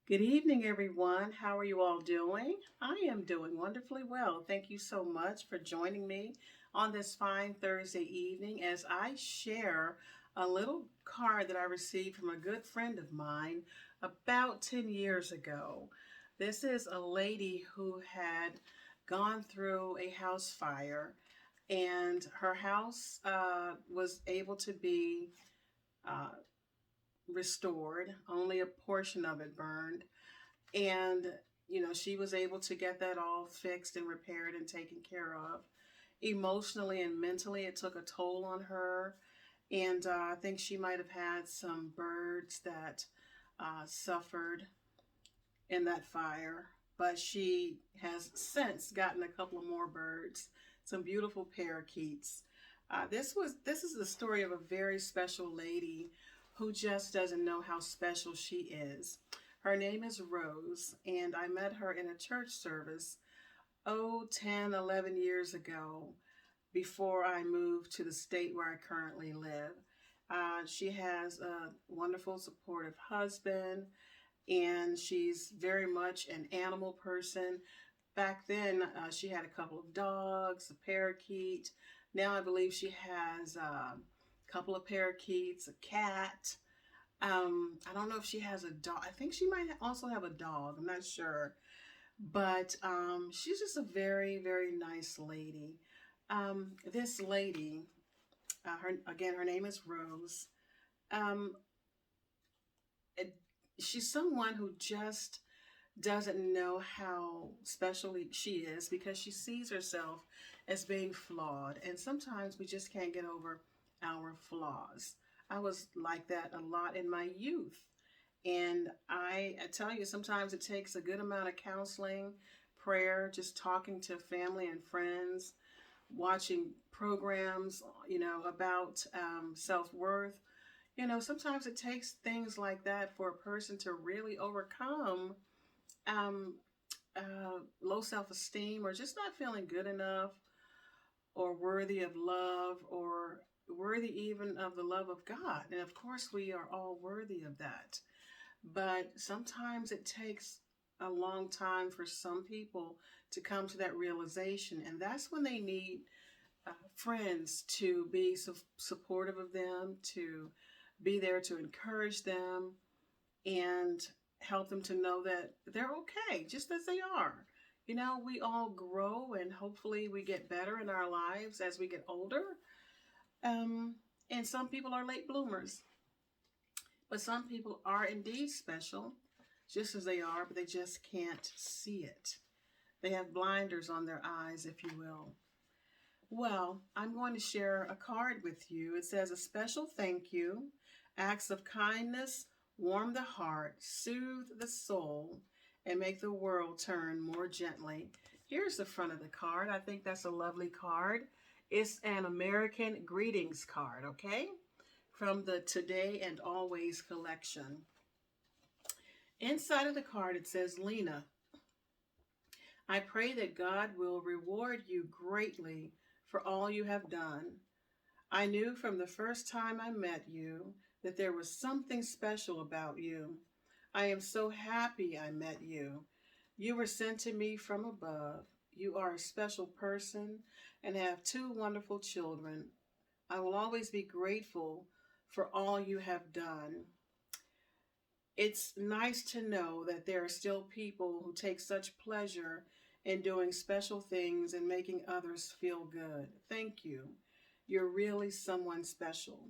Good evening, everyone. How are you all doing? I am doing wonderfully well. Thank you so much for joining me on this fine Thursday evening as I share a little card that I received from a good friend of mine about 10 years ago. This is a lady who had gone through a house fire, and her house was able to be uh, restored, only a portion of it burned. And, she was able to get that all fixed and repaired and taken care of. Emotionally and mentally, it took a toll on her. And I think she might have had some birds that suffered in that fire. But she has since gotten a couple of more birds, some beautiful parakeets. This is the story of a very special lady who just doesn't know how special she is. Her name is Rose, and I met her in a church service, 10, 11 years ago, before I moved to the state where I currently live. She has a wonderful, supportive husband, and she's very much an animal person. Back then, she had a couple of dogs, a parakeet. Now I believe she has a couple of parakeets, a cat. I don't know if she has a dog. I think she might also have a dog. I'm not sure. But she's just a very, very nice lady. This lady, her name is Rose. Um, it, she's someone who just doesn't know how special she is because she sees herself as being flawed. And sometimes we just can't get over our flaws. I was like that a lot in my youth. And I tell you, sometimes it takes a good amount of counseling, prayer, just talking to family and friends, watching programs, about self worth. Sometimes it takes things like that for a person to really overcome um, low self esteem or just not feeling good enough or worthy of love or worthy even of the love of God. And of course, we are all worthy of that. But sometimes it takes a long time for some people to come to that realization. And that's when they need friends to be supportive of them, to be there to encourage them, and help them to know that they're okay just as they are. We all grow and hopefully we get better in our lives as we get older. Um, and some people are late bloomers, but some people are indeed special just as they are, but they just can't see it. They have blinders on their eyes, if you will. Well, I'm going to share a card with you. It says, a special thank you. Acts of kindness warm the heart, soothe the soul, and make the world turn more gently. Here's the front of the card. I think that's a lovely card. It's an American greetings card, okay? From the Today and Always collection. Inside of the card, it says, Lena, I pray that God will reward you greatly for all you have done. I knew from the first time I met you that there was something special about you. I am so happy I met you. You were sent to me from above. You are a special person and have two wonderful children. I will always be grateful for all you have done. It's nice to know that there are still people who take such pleasure in doing special things and making others feel good. Thank you. You're really someone special.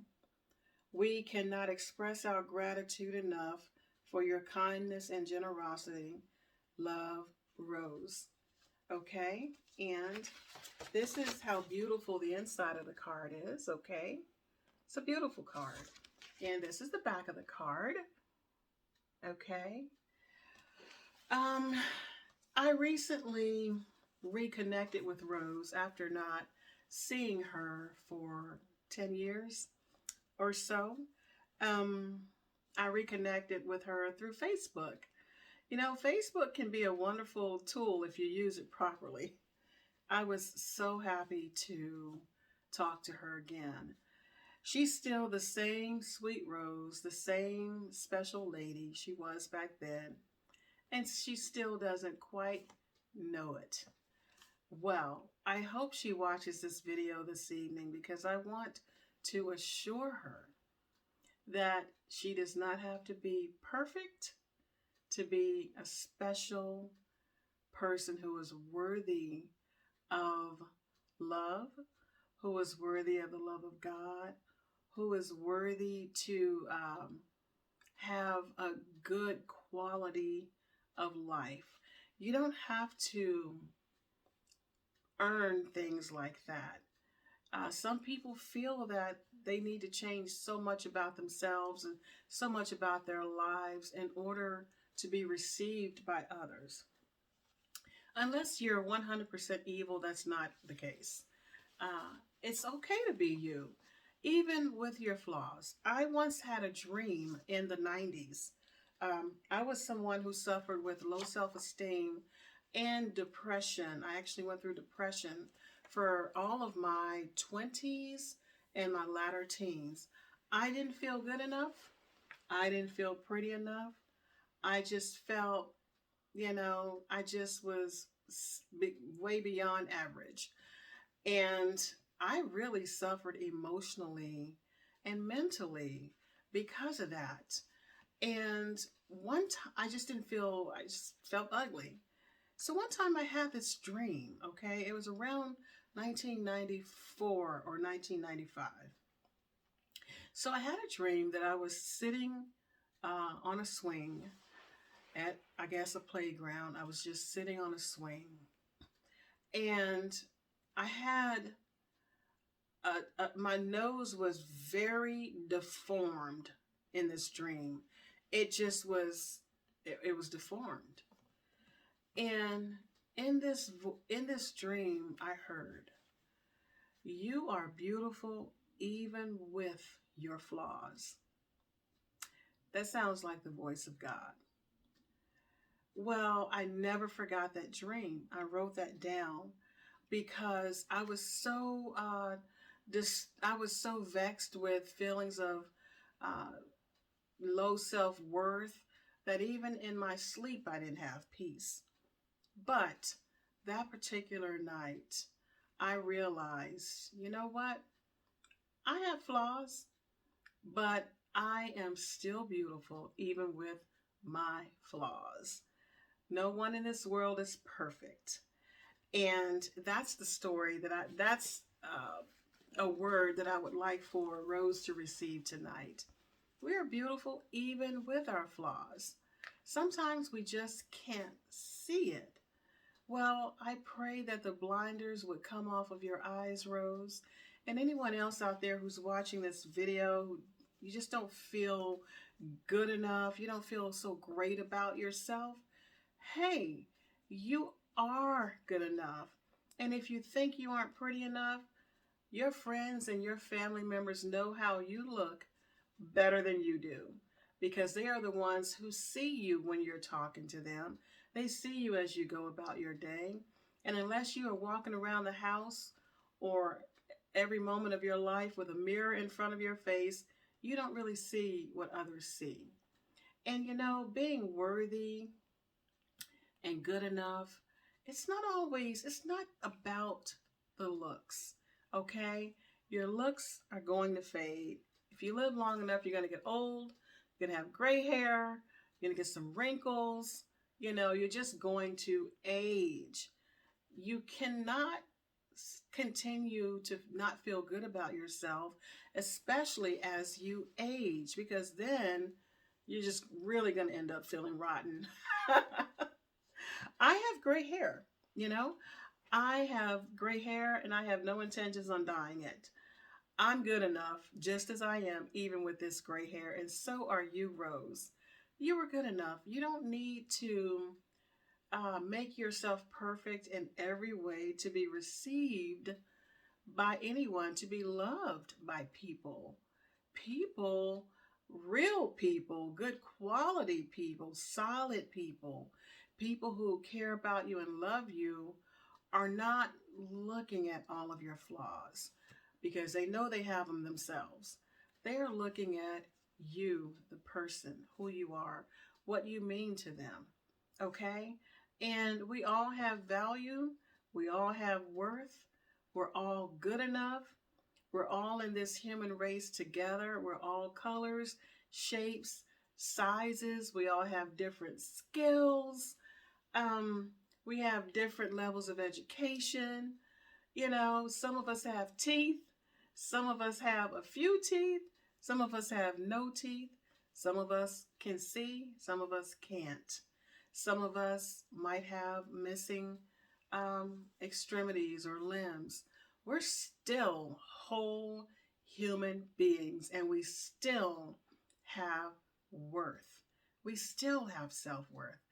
We cannot express our gratitude enough for your kindness and generosity. Love, Rose. Okay, and this is how beautiful the inside of the card is, okay? It's a beautiful card. And this is the back of the card, okay? Um, I recently reconnected with Rose after not seeing her for 10 years or so. Um, I reconnected with her through Facebook. Facebook can be a wonderful tool if you use it properly. I was so happy to talk to her again. She's still the same sweet Rose, the same special lady she was back then. and she still doesn't quite know it. Well, I hope she watches this video this evening because I want to assure her that she does not have to be perfect to be a special person who is worthy of love, who is worthy of the love of God, who is worthy to have a good quality of life. You don't have to earn things like that. Some people feel that they need to change so much about themselves and so much about their lives in order to be received by others. Unless you're 100% evil, that's not the case. It's okay to be you, even with your flaws. I once had a dream in the 90s. I was someone who suffered with low self esteem and depression. I actually went through depression for all of my 20s and my latter teens. I didn't feel good enough. I didn't feel pretty enough. I just felt, I just was way beyond average. And I really suffered emotionally and mentally because of that. And one time, I just felt ugly. So one time I had this dream, okay? It was around 1994 or 1995. So I had a dream that I was sitting on a swing at, I guess, a playground. I was just sitting on a swing. And I had my nose was very deformed in this dream. It just was, it was deformed. And in this dream, I heard, "You are beautiful even with your flaws." That sounds like the voice of God. Well, I never forgot that dream. I wrote that down because I was so vexed with feelings of uh, low self worth that even in my sleep I didn't have peace. But that particular night, I realized, you know what? I have flaws, but I am still beautiful even with my flaws. No one in this world is perfect. And that's the story that's a word that I would like for Rose to receive tonight. We are beautiful even with our flaws. Sometimes we just can't see it. Well, I pray that the blinders would come off of your eyes, Rose, and anyone else out there who's watching this video, who you just don't feel good enough, you don't feel so great about yourself. Hey, you are good enough. And if you think you aren't pretty enough, your friends and your family members know how you look better than you do because they are the ones who see you when you're talking to them. They see you as you go about your day. And unless you are walking around the house or every moment of your life with a mirror in front of your face, you don't really see what others see. And being worthy and good enough, it's not about the looks, okay? Your looks are going to fade. If you live long enough, you're going to get old, you're going to have gray hair, you're going to get some wrinkles, you're just going to age. You cannot continue to not feel good about yourself, especially as you age, because then you're just really going to end up feeling rotten. I have gray hair, you know. I have gray hair and I have no intentions on dyeing it. I'm good enough just as I am, even with this gray hair, and so are you, Rose. You are good enough. You don't need to make yourself perfect in every way to be received by anyone, to be loved by people. People, real people, good quality people, solid people, people who care about you and love you are not looking at all of your flaws because they know they have them themselves. They are looking at you, the person, who you are, what you mean to them. okay? And we all have value, we all have worth, we're all good enough. We're all in this human race together. We're all colors, shapes, sizes. We all have different skills. Um, we have different levels of education. You know, some of us have teeth. Some of us have a few teeth. Some of us have no teeth. Some of us can see. Some of us can't. Some of us might have missing extremities or limbs. We're still whole human beings and we still have worth. We still have self worth.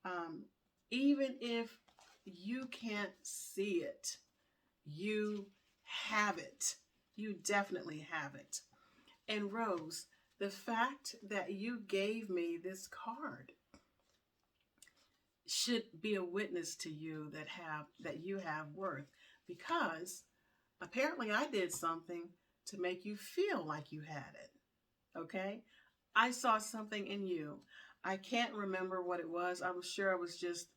Um, Even if you can't see it, you have it. You definitely have it. And Rose, the fact that you gave me this card should be a witness to you that you have worth, because apparently I did something to make you feel like you had it. Okay? I saw something in you. I can't remember what it was. I was sure I was just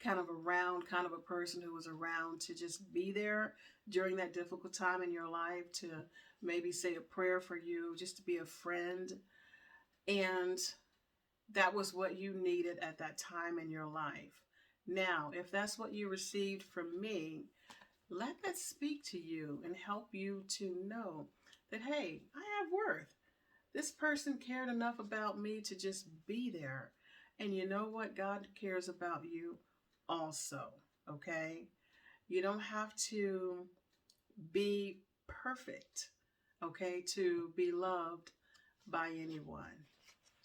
kind of around, kind of a person who was around to just be there during that difficult time in your life, to maybe say a prayer for you, just to be a friend. And that was what you needed at that time in your life. Now, if that's what you received from me, let that speak to you and help you to know that, hey, I have worth. This person cared enough about me to just be there. And you know what? God cares about you also, okay? You don't have to be perfect, okay, to be loved by anyone.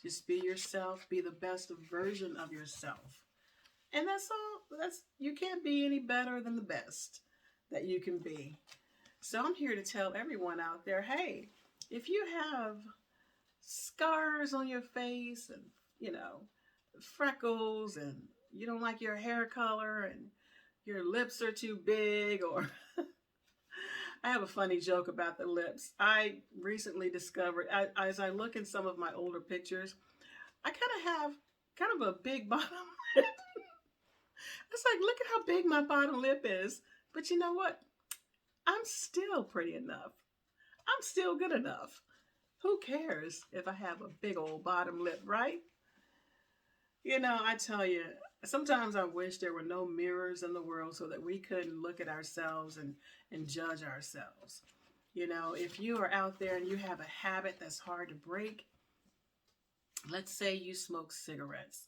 Just be yourself, be the best version of yourself. And that's all. That's, you can't be any better than the best that you can be. So I'm here to tell everyone out there, hey, if you have scars on your face and, you know, freckles, and you don't like your hair color, and your lips are too big, or I have a funny joke about the lips. I recently discovered, as I look in some of my older pictures, I have kind of a big bottom lip. It's like, look at how big my bottom lip is. But you know what? I'm still pretty enough. I'm still good enough. Who cares if I have a big old bottom lip, right? You know, I tell you, sometimes I wish there were no mirrors in the world so that we couldn't look at ourselves and judge ourselves. You know, if you are out there and you have a habit that's hard to break, let's say you smoke cigarettes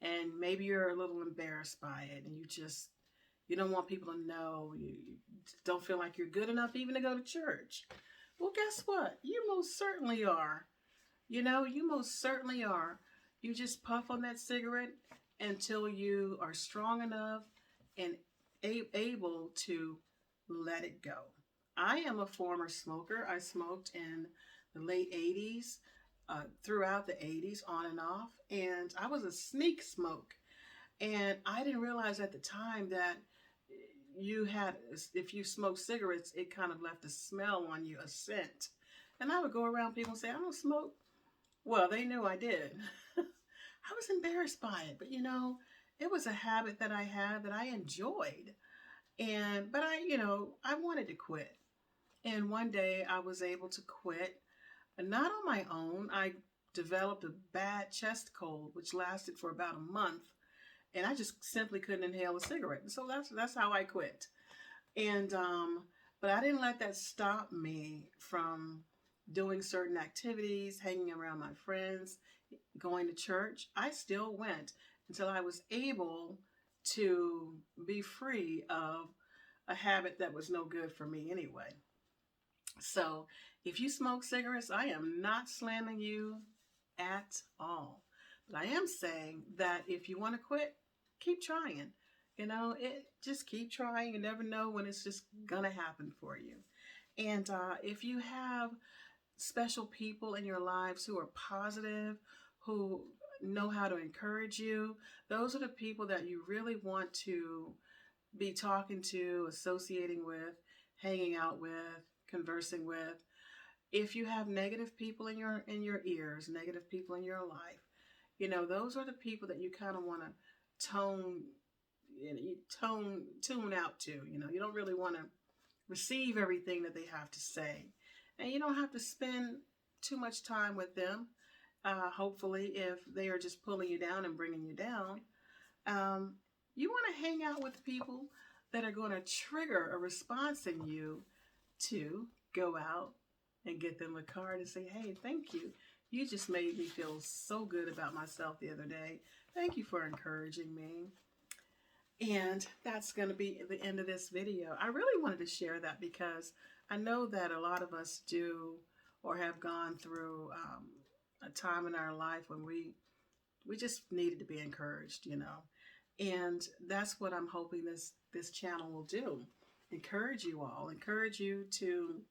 and maybe you're a little embarrassed by it, and you don't want people to know, you don't feel like you're good enough even to go to church. Well, guess what? You most certainly are. You know, you most certainly are. You just puff on that cigarette until you are strong enough and able to let it go. I am a former smoker. I smoked in the late 80s, throughout the 80s, on and off, and I was a sneak smoke. And I didn't realize at the time that if you smoke cigarettes, it kind of left a smell on you, a scent. And I would go around people and say, I don't smoke. Well, they knew I did. I was embarrassed by it, but you know, it was a habit that I had that I enjoyed. But I wanted to quit. And one day I was able to quit, not on my own. I developed a bad chest cold, which lasted for about a month. And I just simply couldn't inhale a cigarette. And so that's how I quit. And but I didn't let that stop me from doing certain activities, hanging around my friends, going to church. I still went until I was able to be free of a habit that was no good for me anyway. So if you smoke cigarettes, I am not slamming you at all. But I am saying that if you want to quit, keep trying. You know, just keep trying. You never know when it's just going to happen for you. And if you have special people in your lives who are positive, who know how to encourage you, those are the people that you really want to be talking to, associating with, hanging out with, conversing with. If you have negative people in your ears, negative people in your life, you know, those are the people that you kind of want to tone, you tune out to. You don't really want to receive everything that they have to say, and you don't have to spend too much time with them. Hopefully, if they are just pulling you down and bringing you down, um, you want to hang out with people that are going to trigger a response in you to go out and get them a card and say, hey, thank you. You just made me feel so good about myself the other day. Thank you for encouraging me. And that's going to be the end of this video. I really wanted to share that because I know that a lot of us do or have gone through a time in our life when we just needed to be encouraged, And that's what I'm hoping this channel will do. Encourage you all. Encourage you to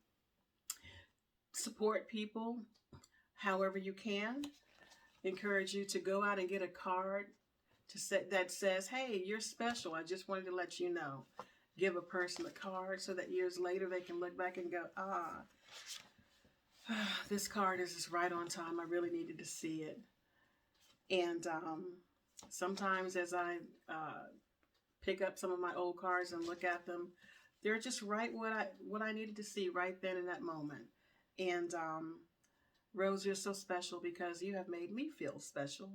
support people however you can. Encourage you to go out and get a card that says, hey, you're special. I just wanted to let you know. Give a person a card so that years later they can look back and go, this card is just right on time. I really needed to see it. And sometimes as I pick up some of my old cards and look at them, they're just right what I needed to see right then in that moment. And Rose, you're so special because you have made me feel special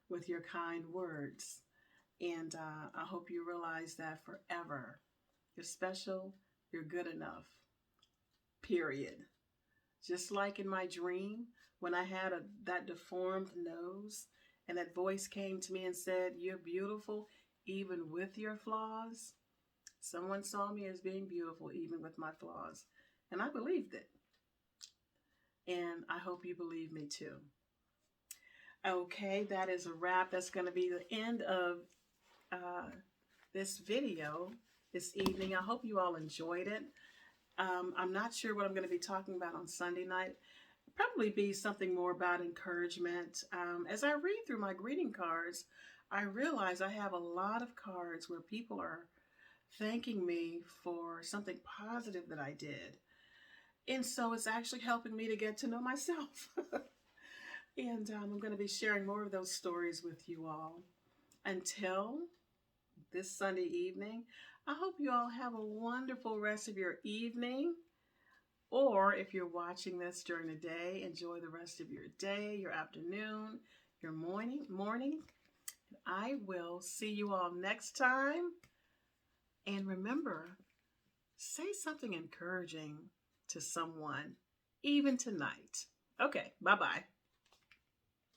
with your kind words. And I hope you realize that forever. You're special. You're good enough. Period. Just like in my dream, when I had that deformed nose and that voice came to me and said, you're beautiful even with your flaws. Someone saw me as being beautiful even with my flaws. And I believed it. And I hope you believe me too. Okay, that is a wrap. That's going to be the end of this video this evening. I hope you all enjoyed it. I'm not sure what I'm going to be talking about on Sunday night. Probably be something more about encouragement. As I read through my greeting cards, I realize I have a lot of cards where people are thanking me for something positive that I did. And so it's actually helping me to get to know myself. And I'm going to be sharing more of those stories with you all. Until this Sunday evening, I hope you all have a wonderful rest of your evening. Or if you're watching this during the day, enjoy the rest of your day, your afternoon, your morning. I will see you all next time. And remember, say something encouraging to someone, even tonight. Okay, bye-bye.